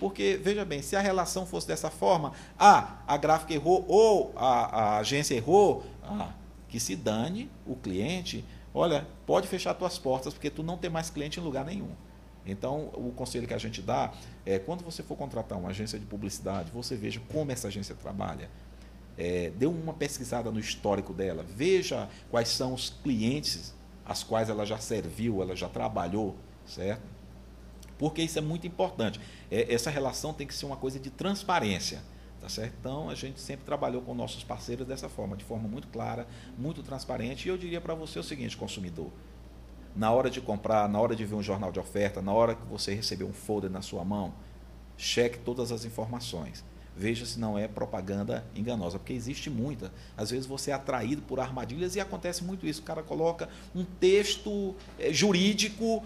Porque, veja bem, se a relação fosse dessa forma, a gráfica errou ou a agência errou, que se dane o cliente, olha, pode fechar tuas portas, porque tu não tem mais cliente em lugar nenhum. Então, o conselho que a gente dá é, quando você for contratar uma agência de publicidade, você veja como essa agência trabalha. Dê uma pesquisada no histórico dela, veja quais são os clientes às quais ela já serviu, ela já trabalhou, certo? Porque isso é muito importante. Essa relação tem que ser uma coisa de transparência, tá certo? Então, a gente sempre trabalhou com nossos parceiros dessa forma, de forma muito clara, muito transparente. E eu diria para você o seguinte, consumidor, na hora de comprar, na hora de ver um jornal de oferta, na hora que você receber um folder na sua mão, cheque todas as informações. Veja se não é propaganda enganosa, porque existe muita. Às vezes você é atraído por armadilhas e acontece muito isso. O cara coloca um texto jurídico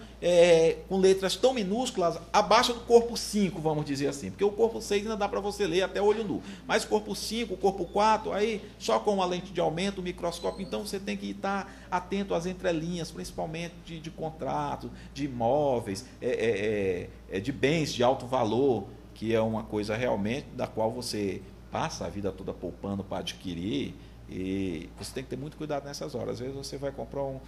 com letras tão minúsculas, abaixo do corpo 5, vamos dizer assim. Porque o corpo 6 ainda dá para você ler até olho nu. Mas o corpo 5, o corpo 4, aí só com uma lente de aumento, o microscópio. Então você tem que estar atento às entrelinhas, principalmente de contratos, de imóveis, de bens de alto valor, que é uma coisa realmente da qual você passa a vida toda poupando para adquirir, e você tem que ter muito cuidado nessas horas. Às vezes você vai comprar um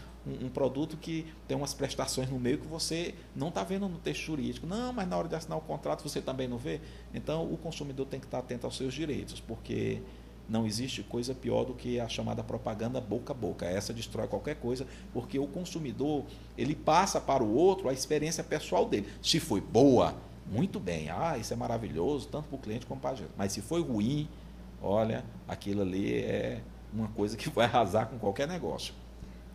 produto que tem umas prestações no meio que você não está vendo no texto jurídico. Não, mas na hora de assinar o contrato você também não vê. Então o consumidor tem que estar atento aos seus direitos, porque não existe coisa pior do que a chamada propaganda boca a boca. Essa destrói qualquer coisa, porque o consumidor ele passa para o outro a experiência pessoal dele. Se foi boa, muito bem, isso é maravilhoso, tanto para o cliente como para a gente. Mas se foi ruim, olha, aquilo ali é uma coisa que vai arrasar com qualquer negócio.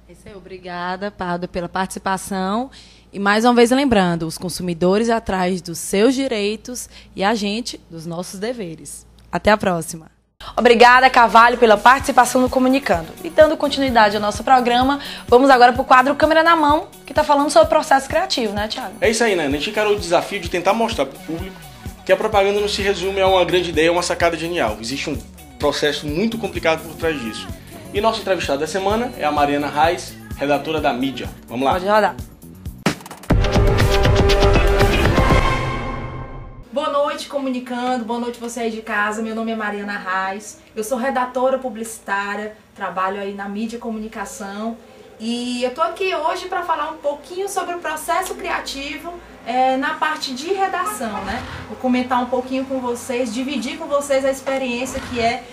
Isso aí, obrigada, Pardo, pela participação. E mais uma vez lembrando, os consumidores atrás dos seus direitos e a gente dos nossos deveres. Até a próxima. Obrigada, Carvalho, pela participação no Comunicando. E dando continuidade ao nosso programa, vamos agora para o quadro Câmera na Mão, que está falando sobre o processo criativo, né, Thiago? É isso aí, né? A gente encarou o desafio de tentar mostrar para o público que a propaganda não se resume a uma grande ideia, uma sacada genial. Existe um processo muito complicado por trás disso. E nosso entrevistado da semana é a Mariana Reis, redatora da Mídia. Vamos lá. Pode rodar. Boa noite, Comunicando. Boa noite você aí de casa. Meu nome é Mariana Reis. Eu sou redatora publicitária, trabalho aí na mídia e comunicação. E eu tô aqui hoje para falar um pouquinho sobre o processo criativo na parte de redação, né? Vou comentar um pouquinho com vocês, dividir com vocês a experiência que é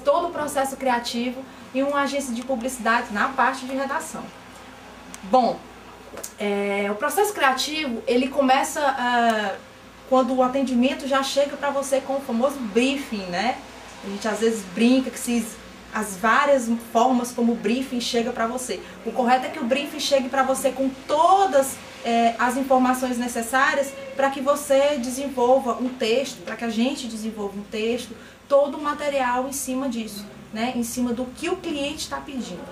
todo o processo criativo em uma agência de publicidade na parte de redação. Bom, o processo criativo, ele começa quando o atendimento já chega para você com o famoso briefing, né? A gente às vezes brinca que as várias formas como o briefing chega para você. O correto é que o briefing chegue para você com todas as informações necessárias para que você desenvolva um texto, para que a gente desenvolva um texto, todo o material em cima disso, né? Em cima do que o cliente está pedindo,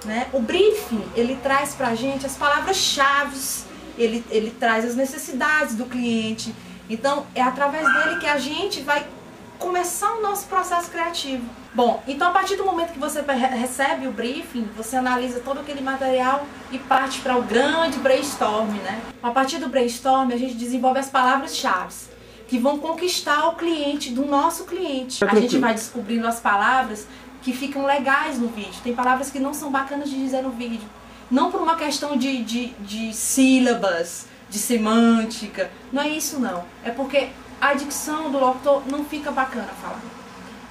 né? O briefing, ele traz para a gente as palavras-chave, ele traz as necessidades do cliente. Então, é através dele que a gente vai começar o nosso processo criativo. Bom, então a partir do momento que você recebe o briefing, você analisa todo aquele material e parte para o grande brainstorm, né? A partir do brainstorm, a gente desenvolve as palavras-chave que vão conquistar o cliente, do nosso cliente. A gente vai descobrindo as palavras que ficam legais no vídeo. Tem palavras que não são bacanas de dizer no vídeo. Não por uma questão de sílabas, de semântica, não é isso não. É porque a dicção do locutor não fica bacana falar.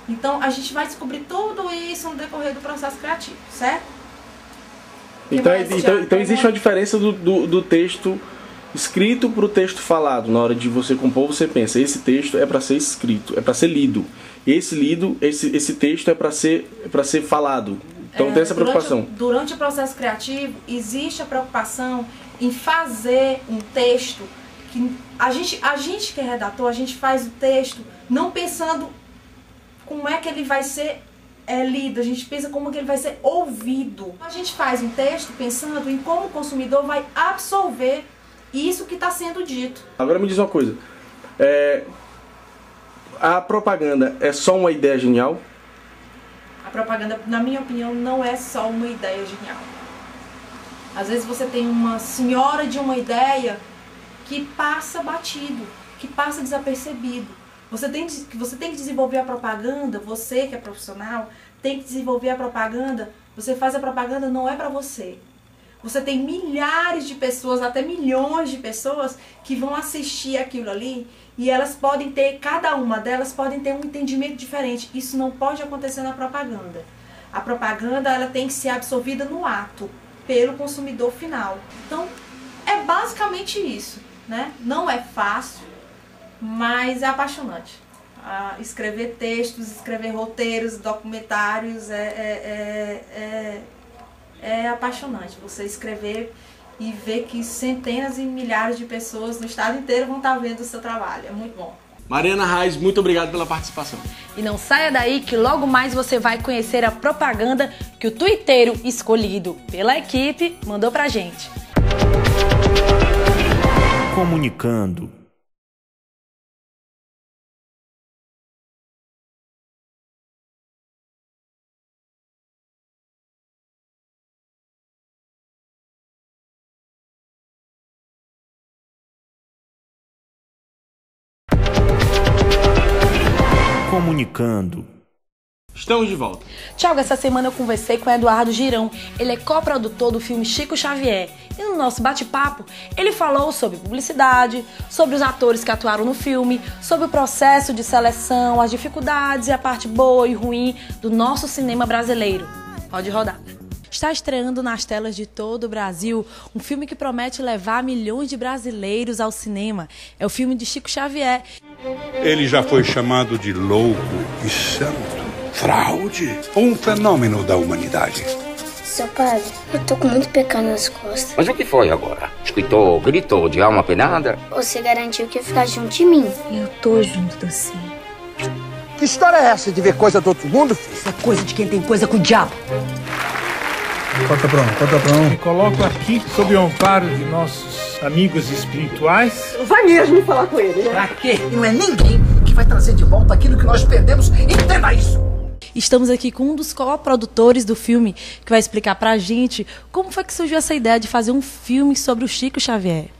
Então a gente vai descobrir tudo isso no decorrer do processo criativo, certo? Então existe uma diferença do texto escrito para o texto falado. Na hora de você compor, você pensa, esse texto é para ser escrito, é para ser lido. Esse texto é para ser falado. Então tem essa preocupação. Durante o processo criativo, existe a preocupação em fazer um texto que a gente que é redator, a gente faz o texto não pensando como é que ele vai ser lido, a gente pensa como que ele vai ser ouvido. A gente faz um texto pensando em como o consumidor vai absorver isso que está sendo dito. Agora me diz uma coisa, a propaganda é só uma ideia genial? A propaganda, na minha opinião, não é só uma ideia genial. Às vezes você tem uma senhora de uma ideia que passa batido. que passa desapercebido. Você tem que desenvolver a propaganda, você que é profissional, tem que desenvolver a propaganda. Você faz a propaganda, não é para você. Você tem milhares de pessoas, até milhões de pessoas que vão assistir aquilo ali e elas podem ter, cada uma delas podem ter um entendimento diferente. Isso não pode acontecer na propaganda. A propaganda ela tem que ser absorvida no ato, pelo consumidor final. Então, é basicamente isso, né? Não é fácil, mas é apaixonante. Escrever textos, escrever roteiros, documentários é apaixonante. Você escrever e ver que centenas e milhares de pessoas no estado inteiro vão estar vendo o seu trabalho. É muito bom. Mariana Reis, muito obrigado pela participação. E não saia daí que logo mais você vai conhecer a propaganda que o tuiteiro escolhido pela equipe mandou pra gente. Comunicando. Comunicando. Estamos de volta. Thiago, essa semana eu conversei com o Eduardo Girão. Ele é coprodutor do filme Chico Xavier. E no nosso bate-papo, ele falou sobre publicidade, sobre os atores que atuaram no filme, sobre o processo de seleção, as dificuldades e a parte boa e ruim do nosso cinema brasileiro. Pode rodar. Está estreando nas telas de todo o Brasil um filme que promete levar milhões de brasileiros ao cinema. É o filme de Chico Xavier. Ele já foi chamado de louco e santo, fraude, um fenômeno da humanidade. Seu padre, eu tô com muito pecado nas costas. Mas o que foi agora? Escutou, gritou de alma penada? Você garantiu que ia ficar junto de mim. Eu tô junto de você. Que história é essa de ver coisa do outro mundo, filho? Isso é coisa de quem tem coisa com o diabo. Me coloco aqui sob o amparo de nossos amigos espirituais. Vai mesmo falar com ele, né? Pra quê? E não é ninguém que vai trazer de volta aquilo que nós perdemos. Entenda isso! Estamos aqui com um dos coprodutores do filme, que vai explicar pra gente como foi que surgiu essa ideia de fazer um filme sobre o Chico Xavier.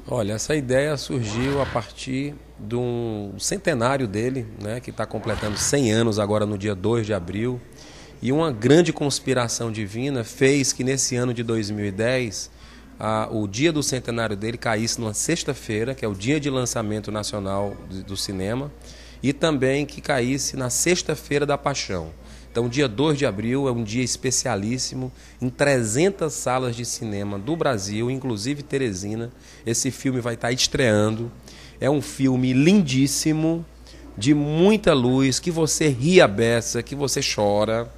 Olha, essa ideia surgiu a partir do centenário dele, né, que está completando 100 anos agora no dia 2 de abril. E uma grande conspiração divina fez que nesse ano de 2010, o dia do centenário dele caísse numa sexta-feira, que é o dia de lançamento nacional do cinema, e também que caísse na sexta-feira da Paixão. Então, dia 2 de abril é um dia especialíssimo, em 300 salas de cinema do Brasil, inclusive Teresina. Esse filme vai estar estreando. É um filme lindíssimo, de muita luz, que você ri a beça, que você chora,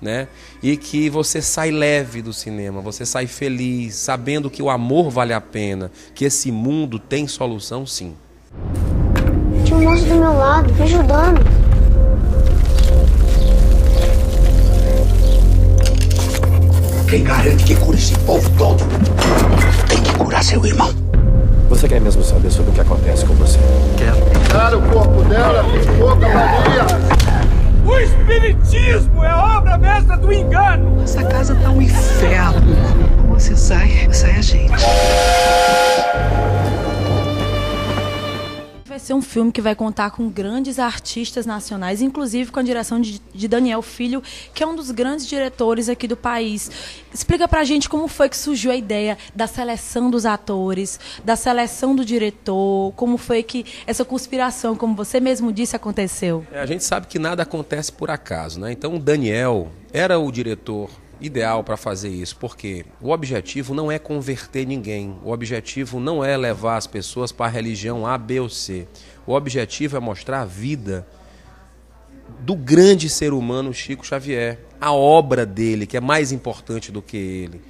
né? E que você sai leve do cinema, você sai feliz, sabendo que o amor vale a pena, que esse mundo tem solução, sim. Tinha um moço do meu lado, me ajudando. Quem garante que cura esse povo todo tem que curar seu irmão. Você quer mesmo saber sobre o que acontece com você? Quero. Tirar o corpo dela, pouca valia. O espiritismo é obra mestra do engano. Essa casa tá um inferno. Você sai a gente. Vai ser um filme que vai contar com grandes artistas nacionais, inclusive com a direção de Daniel Filho, que é um dos grandes diretores aqui do país. Explica pra gente como foi que surgiu a ideia da seleção dos atores, da seleção do diretor, como foi que essa conspiração, como você mesmo disse, aconteceu. A gente sabe que nada acontece por acaso, né? Então o Daniel era o diretor ideal para fazer isso, porque o objetivo não é converter ninguém, o objetivo não é levar as pessoas para a religião A, B ou C, o objetivo é mostrar a vida do grande ser humano Chico Xavier, a obra dele, que é mais importante do que ele.